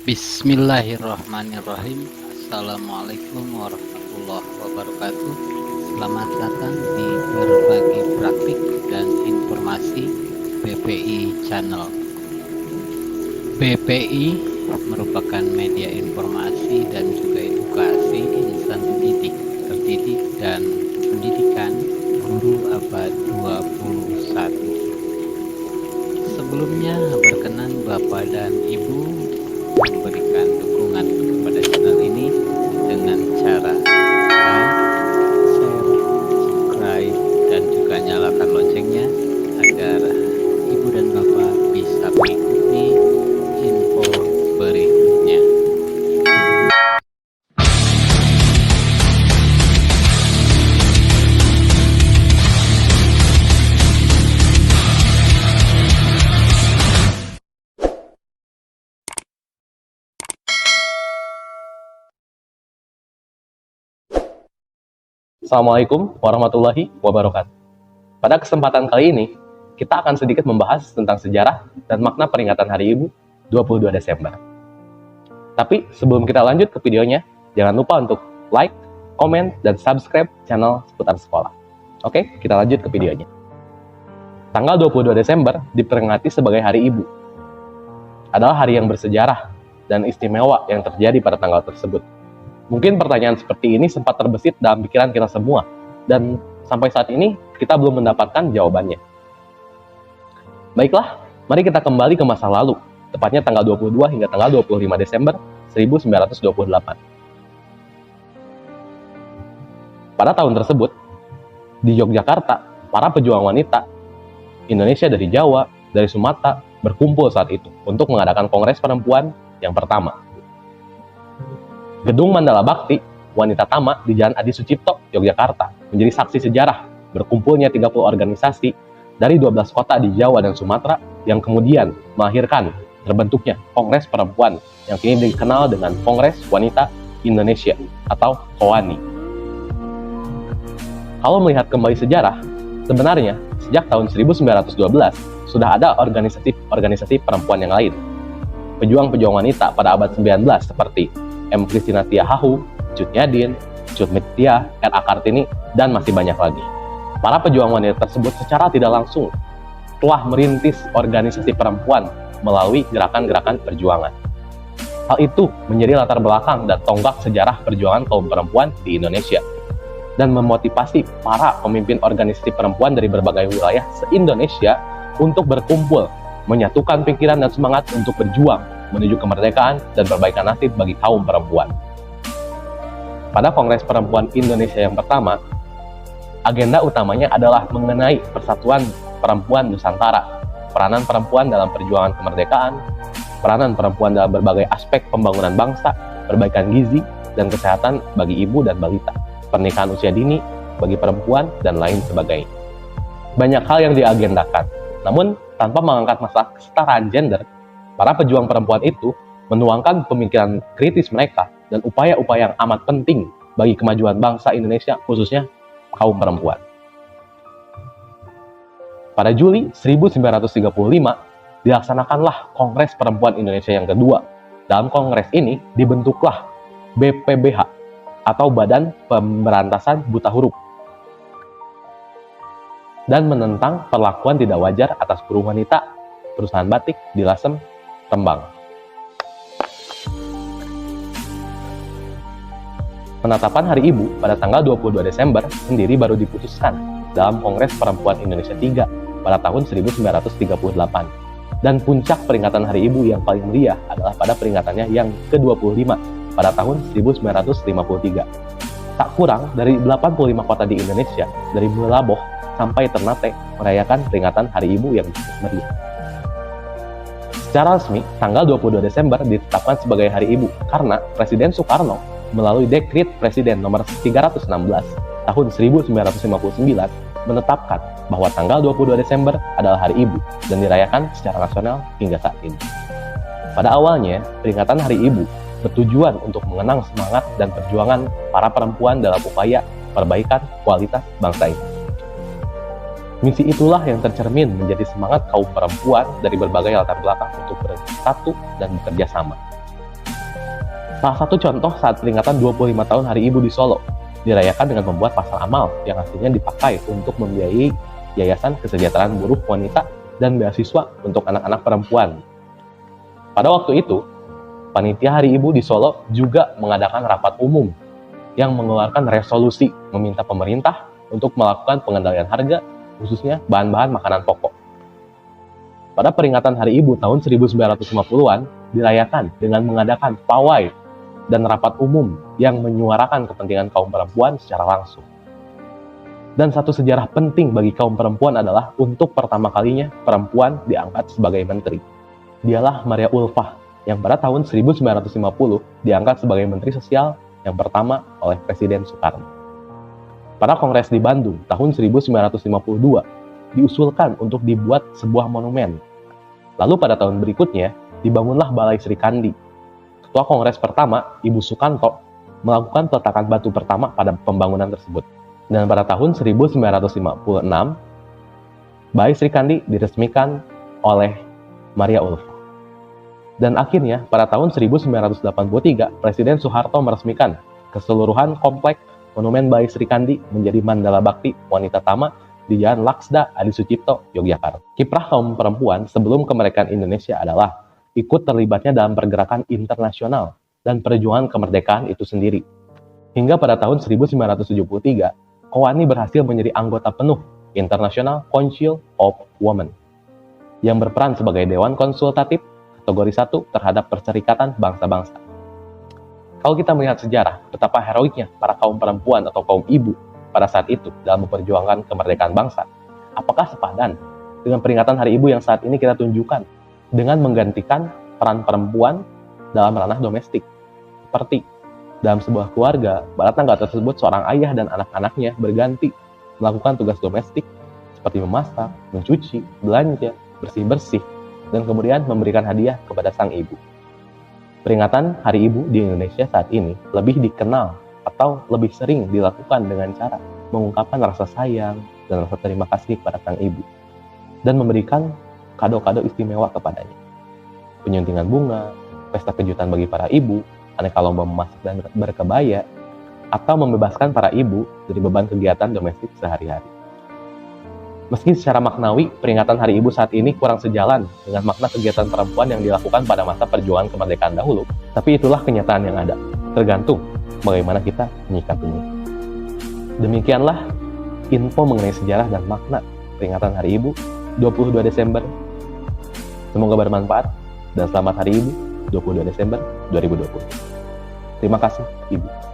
Bismillahirrahmanirrahim. Assalamualaikum warahmatullahi wabarakatuh. Selamat datang di Berbagi Praktik dan Informasi BPI Channel. BPI merupakan media informasi dan juga edukasi insan terdidik dan pendidikan guru abad 21. Sebelumnya, berkenan Bapak dan Ibu memberikan dukungan kepada channel ini dengan cara like, share, subscribe, dan juga nyalakan loncengnya agar Ibu dan Bapak bisa mengikuti info berikutnya. Assalamualaikum warahmatullahi wabarakatuh. Pada kesempatan kali ini, kita akan sedikit membahas tentang sejarah dan makna peringatan Hari Ibu 22 Desember. Tapi sebelum kita lanjut ke videonya, jangan lupa untuk like, komen, dan subscribe channel Seputar Sekolah. Oke, kita lanjut ke videonya. Tanggal 22 Desember diperingati sebagai Hari Ibu. Adalah hari yang bersejarah dan istimewa yang terjadi pada tanggal tersebut. Mungkin pertanyaan seperti ini sempat terbesit dalam pikiran kita semua, dan sampai saat ini kita belum mendapatkan jawabannya. Baiklah, mari kita kembali ke masa lalu, tepatnya tanggal 22 hingga tanggal 25 Desember 1928. Pada tahun tersebut, di Yogyakarta, para pejuang wanita Indonesia dari Jawa, dari Sumatera, berkumpul saat itu untuk mengadakan Kongres Perempuan yang pertama. Gedung Mandala Bakti, Wanita Tama di Jalan Adi Sucipto, Yogyakarta, menjadi saksi sejarah berkumpulnya 30 organisasi dari 12 kota di Jawa dan Sumatera yang kemudian melahirkan terbentuknya Kongres Perempuan yang kini dikenal dengan Kongres Wanita Indonesia atau KOWANI. Kalau melihat kembali sejarah, sebenarnya sejak tahun 1912 sudah ada organisasi perempuan yang lain. Pejuang-pejuang wanita pada abad 19 seperti M. Christina Tia Hahu, Cut Nyadin, Cut Mitia, R.A. Kartini, dan masih banyak lagi. Para pejuang wanita tersebut secara tidak langsung telah merintis organisasi perempuan melalui gerakan-gerakan perjuangan. Hal itu menjadi latar belakang dan tonggak sejarah perjuangan kaum perempuan di Indonesia dan memotivasi para pemimpin organisasi perempuan dari berbagai wilayah se-Indonesia untuk berkumpul, menyatukan pikiran dan semangat untuk berjuang menuju kemerdekaan dan perbaikan nasib bagi kaum perempuan. Pada Kongres Perempuan Indonesia yang pertama, agenda utamanya adalah mengenai persatuan perempuan Nusantara, peranan perempuan dalam perjuangan kemerdekaan, peranan perempuan dalam berbagai aspek pembangunan bangsa, perbaikan gizi dan kesehatan bagi ibu dan balita, pernikahan usia dini bagi perempuan, dan lain sebagainya. Banyak hal yang diagendakan, namun tanpa mengangkat masalah kesetaraan gender, para pejuang perempuan itu menuangkan pemikiran kritis mereka dan upaya-upaya yang amat penting bagi kemajuan bangsa Indonesia, khususnya kaum perempuan. Pada Juli 1935, dilaksanakanlah Kongres Perempuan Indonesia yang kedua. Dalam kongres ini dibentuklah BPBH atau Badan Pemberantasan Buta Huruf dan menentang perlakuan tidak wajar atas buruh wanita perusahaan batik di Lasem, Rembang. Penetapan Hari Ibu pada tanggal 22 Desember sendiri baru diputuskan dalam Kongres Perempuan Indonesia III pada tahun 1938. Dan puncak peringatan Hari Ibu yang paling meriah adalah pada peringatannya yang ke-25 pada tahun 1953. Tak kurang dari 85 kota di Indonesia, dari Melaboh sampai Ternate, merayakan peringatan Hari Ibu yang cukup meriah. Secara resmi, tanggal 22 Desember ditetapkan sebagai Hari Ibu karena Presiden Soekarno melalui Dekret Presiden nomor 316 tahun 1959 menetapkan bahwa tanggal 22 Desember adalah Hari Ibu dan dirayakan secara nasional hingga saat ini. Pada awalnya, peringatan Hari Ibu bertujuan untuk mengenang semangat dan perjuangan para perempuan dalam upaya perbaikan kualitas bangsa ini. Misi itulah yang tercermin menjadi semangat kaum perempuan dari berbagai latar belakang untuk bersatu dan bekerja sama. Salah satu contoh saat peringatan 25 tahun Hari Ibu di Solo, dirayakan dengan membuat pasal amal yang aslinya dipakai untuk membiayai Yayasan Kesejahteraan Buruh Wanita dan Beasiswa untuk anak-anak perempuan. Pada waktu itu, panitia Hari Ibu di Solo juga mengadakan rapat umum yang mengeluarkan resolusi meminta pemerintah untuk melakukan pengendalian harga, khususnya bahan-bahan makanan pokok. Pada peringatan Hari Ibu tahun 1950-an, dirayakan dengan mengadakan pawai dan rapat umum yang menyuarakan kepentingan kaum perempuan secara langsung. Dan satu sejarah penting bagi kaum perempuan adalah untuk pertama kalinya perempuan diangkat sebagai menteri. Dialah Maria Ulfah yang pada tahun 1950 diangkat sebagai Menteri Sosial yang pertama oleh Presiden Soekarno. Pada Kongres di Bandung tahun 1952 diusulkan untuk dibuat sebuah monumen. Lalu pada tahun berikutnya dibangunlah Balai Sri Kandi. Ketua Kongres pertama, Ibu Sukanto, melakukan peletakan batu pertama pada pembangunan tersebut. Dan pada tahun 1956, Balai Sri Kandi diresmikan oleh Maria Ulfah. Dan akhirnya pada tahun 1983, Presiden Soeharto meresmikan keseluruhan komplek Monumen Balai Sri Kandi menjadi Mandala Bakti Wanita Tama di Jalan Laksda Adi Sucipto, Yogyakarta. Kiprah kaum perempuan sebelum kemerdekaan Indonesia adalah ikut terlibatnya dalam pergerakan internasional dan perjuangan kemerdekaan itu sendiri. Hingga pada tahun 1973, Kowani berhasil menjadi anggota penuh International Council of Women yang berperan sebagai Dewan Konsultatif kategori 1 terhadap Perserikatan Bangsa-Bangsa. Kalau kita melihat sejarah, betapa heroiknya para kaum perempuan atau kaum ibu pada saat itu dalam memperjuangkan kemerdekaan bangsa, apakah sepadan dengan peringatan Hari Ibu yang saat ini kita tunjukkan dengan menggantikan peran perempuan dalam ranah domestik? Seperti dalam sebuah keluarga, bala tangga tersebut seorang ayah dan anak-anaknya berganti melakukan tugas domestik seperti memasak, mencuci, belanja, bersih-bersih, dan kemudian memberikan hadiah kepada sang ibu. Peringatan Hari Ibu di Indonesia saat ini lebih dikenal atau lebih sering dilakukan dengan cara mengungkapkan rasa sayang dan rasa terima kasih kepada sang ibu dan memberikan kado-kado istimewa kepadanya. Penyuntingan bunga, pesta kejutan bagi para ibu, aneka lomba memasak dan berkebaya, atau membebaskan para ibu dari beban kegiatan domestik sehari-hari. Meski secara maknawi, peringatan Hari Ibu saat ini kurang sejalan dengan makna kegiatan perempuan yang dilakukan pada masa perjuangan kemerdekaan dahulu, tapi itulah kenyataan yang ada, tergantung bagaimana kita menyikapinya. Demikianlah info mengenai sejarah dan makna peringatan Hari Ibu 22 Desember. Semoga bermanfaat dan selamat Hari Ibu 22 Desember 2020. Terima kasih, Ibu.